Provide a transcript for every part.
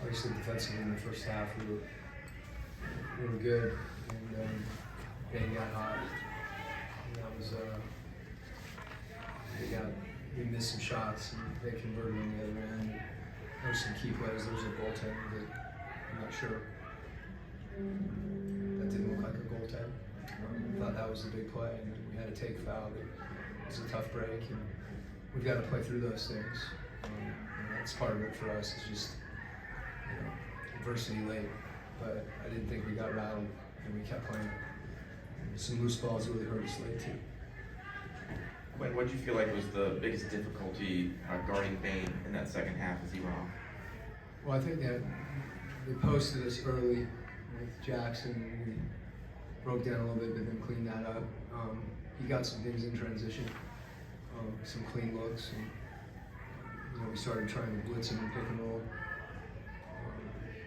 obviously defensively in the first half we were good, and they got hot. And that was we missed some shots and they converted on the other end. There were some key plays. There was a goaltend that I'm not sure that didn't look like a goaltend. I thought that was a big play, and we had a take foul. It was a tough break, and we've got to play through those things. And that's part of it for us. Is just adversity late, but I didn't think we got rattled, and we kept playing. And some loose balls really hurt us late too. Quinn, what did you feel like was the biggest difficulty guarding Bain in that second half as he went off? Well, I think that they posted us early with Jackson. We broke down a little bit, but then cleaned that up. He got some things in transition, some clean looks, and we started trying to blitz him and pick and roll.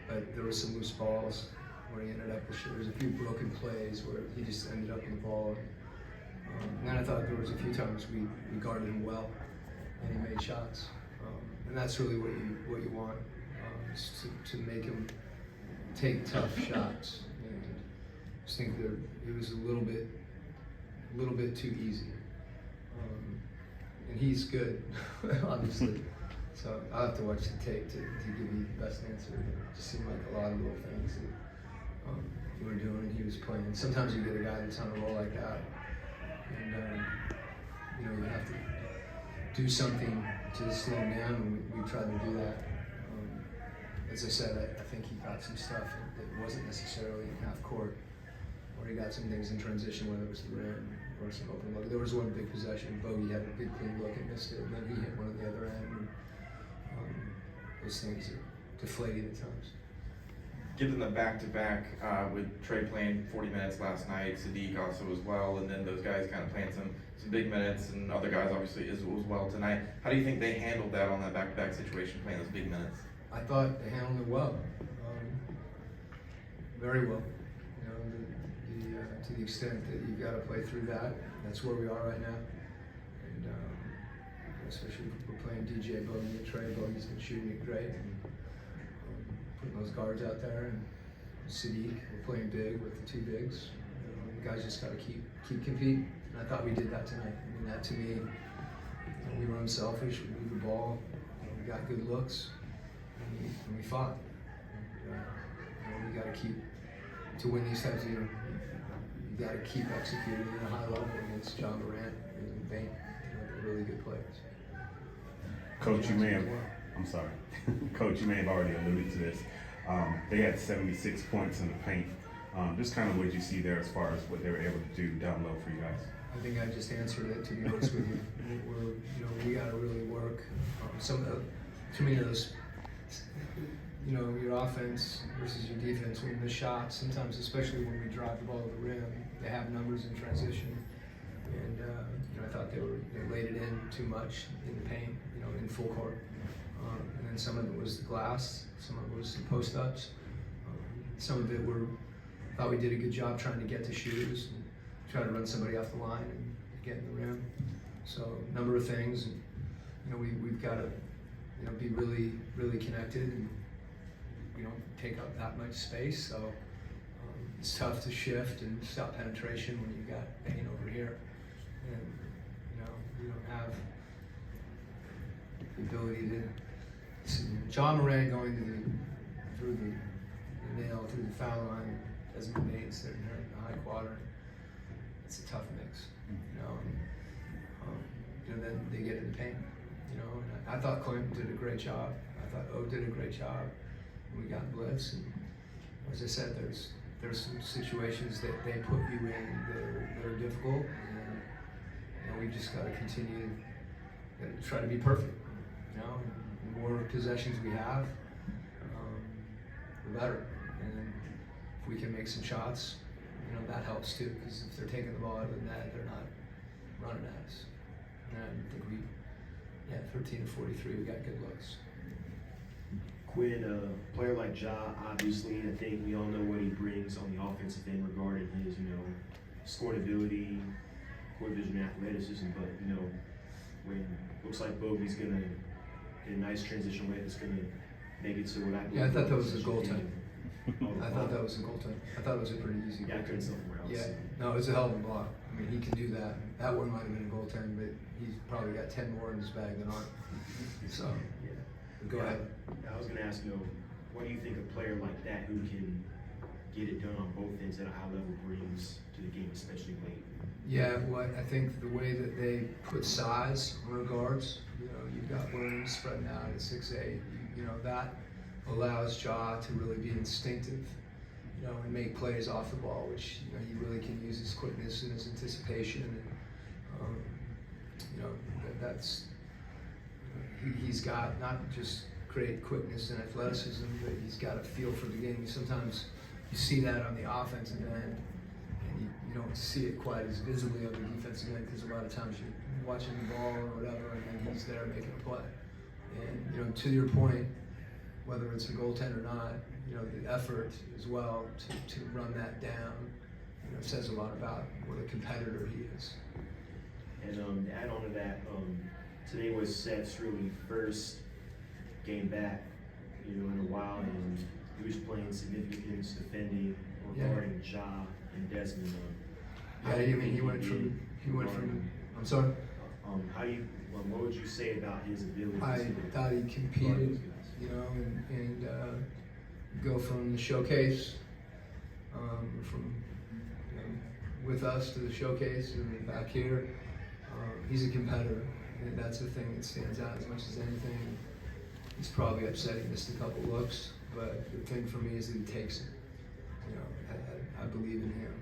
But there was some loose balls where he ended up with. There was a few broken plays where he just ended up with the ball. And then I thought there was a few times we guarded him well, and he made shots. And that's really what you want, is to make him take tough shots. And I just think that it was a little bit too easy. And he's good, obviously. So I'll have to watch the tape to give you the best answer. It just seemed like a lot of little things that we were doing and he was playing. Sometimes you get a guy that's on a roll like that, and you have to do something to slow him down, and we tried to do that. As I said, I think he got some stuff that wasn't necessarily in half court, or he got some things in transition, whether it was the rim or some open look. There was one big possession, Bogey had a good clean look and missed it, and then he hit one at the other end. And, those things are deflating at times. Given the back-to-back with Trey playing 40 minutes last night, Sadiq also as well, and then those guys kind of playing some big minutes, and other guys obviously as well tonight. How do you think they handled that on that back-to-back situation, playing those big minutes? I thought they handled it well, very well. To the extent that you've got to play through that. That's where we are right now, and especially if we're playing DJ, Bogey, and Trey. Bogey's been shooting it great, and putting those guards out there. And Sadiq, we're playing big with the two bigs. The guys just got to keep competing. And I thought we did that tonight. I mean, that to me, we were unselfish. We moved the ball. We got good looks, and we fought. And, we got to keep to win these types of games. You got to keep executing at a high level against John Morant and Bain. They're really good players. Coach, I'm sorry. Coach, you may have already alluded to this. They had 76 points in the paint. Just kind of what you see there as far as what they were able to do down low for you guys. I think I just answered it, to be honest with you. We got to really work. Too many of those, your offense versus your defense, when you miss shots, sometimes, especially when we drive the ball to the rim, they have numbers in transition. And I thought they laid it in too much in the paint, in full court. And then some of it was the glass, some of it was the post-ups. Some of it thought we did a good job trying to get to shooters and try to run somebody off the line and get in the rim. So a number of things. And, we've got to be really, really connected, and we don't take up that much space. So it's tough to shift and stop penetration when you've got Bain over here. And we don't have the ability to. John Morant going through the nail, through the foul line, Desmond Bain sitting there in the high quadrant. It's a tough mix, and then they get in the paint, and I thought Clint did a great job. I thought O did a great job. And we got blitz, and as I said, there's some situations that they put you in that are difficult, and we just got to continue to try to be perfect. The more possessions we have, the better. And if we can make some shots, that helps too, because if they're taking the ball out of the net, they're not running at us. And I think 13 to 43, we got good looks. Quinn, a player like Ja, obviously, I think we all know what he brings on the offensive end regarding his, scoring ability, court vision, athleticism. But when it looks like Bogey's gonna get a nice transition rate that's gonna make it to what I Yeah, I thought that was a such goaltend. game. I thought that was a goaltend. I thought it was a pretty easy Yeah, I goaltend. couldn't somewhere else. Yeah, no, it was a hell of a block. I mean, he can do that. That one might have been a goaltend, but he's probably got 10 more in his bag than Art. So, Yeah. go ahead. I was gonna ask, what do you think a player like that who can get it done on both ends at a high level brings to the game, especially late? Yeah, well, I think the way that they put size on the guards, you've got Williams spreading out at 6'8", that allows Ja to really be instinctive, and make plays off the ball, which, he really can use his quickness and his anticipation. And, he's got not just great quickness and athleticism, but he's got a feel for the game. Sometimes you see that on the offensive end, and you don't see it quite as visibly on the defensive end, because a lot of times you're watching the ball or whatever, and then he's there making a play. And to your point, whether it's a goaltender or not, the effort as well to run that down, says a lot about what a competitor he is. And to add on to that, today was Seth's really first game back, in a while, and he was playing significance defending or Yeah. guarding Ja and Desmond. Yeah, I mean, he went from. I'm sorry. What would you say about his ability? I to thought he guard competed, those guys? and go from the showcase, from with us to the showcase and then back here. He's a competitor, and that's the thing that stands out as much as anything. He's probably upset he missed a couple looks, but the thing for me is that he takes it. I believe in him,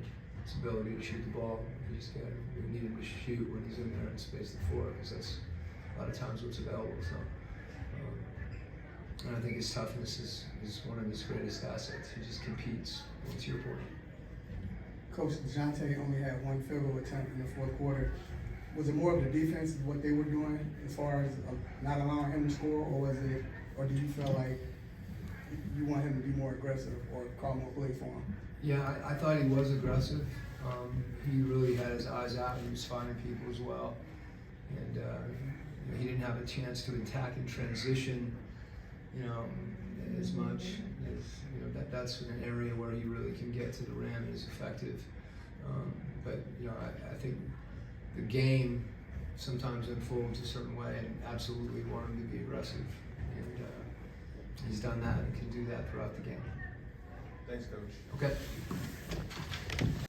his ability to shoot the ball. We need him to shoot when he's in there and space the floor, because that's a lot of times what's available. So, and I think his toughness is one of his greatest assets. He just competes. What's your point? Coach DeJounte only had one field goal attempt in the fourth quarter. Was it more of the defense, what they were doing, as far as not allowing him to score, or do you feel like you want him to be more aggressive or call more plays for him? Yeah, I thought he was aggressive. He really had his eyes out. He was finding people as well, and he didn't have a chance to attack and transition, as much as that's an area where he really can get to the rim and is effective. But I think the game sometimes unfolds a certain way, and absolutely want him to be aggressive, and he's done that and can do that throughout the game. Thanks, Coach. Okay.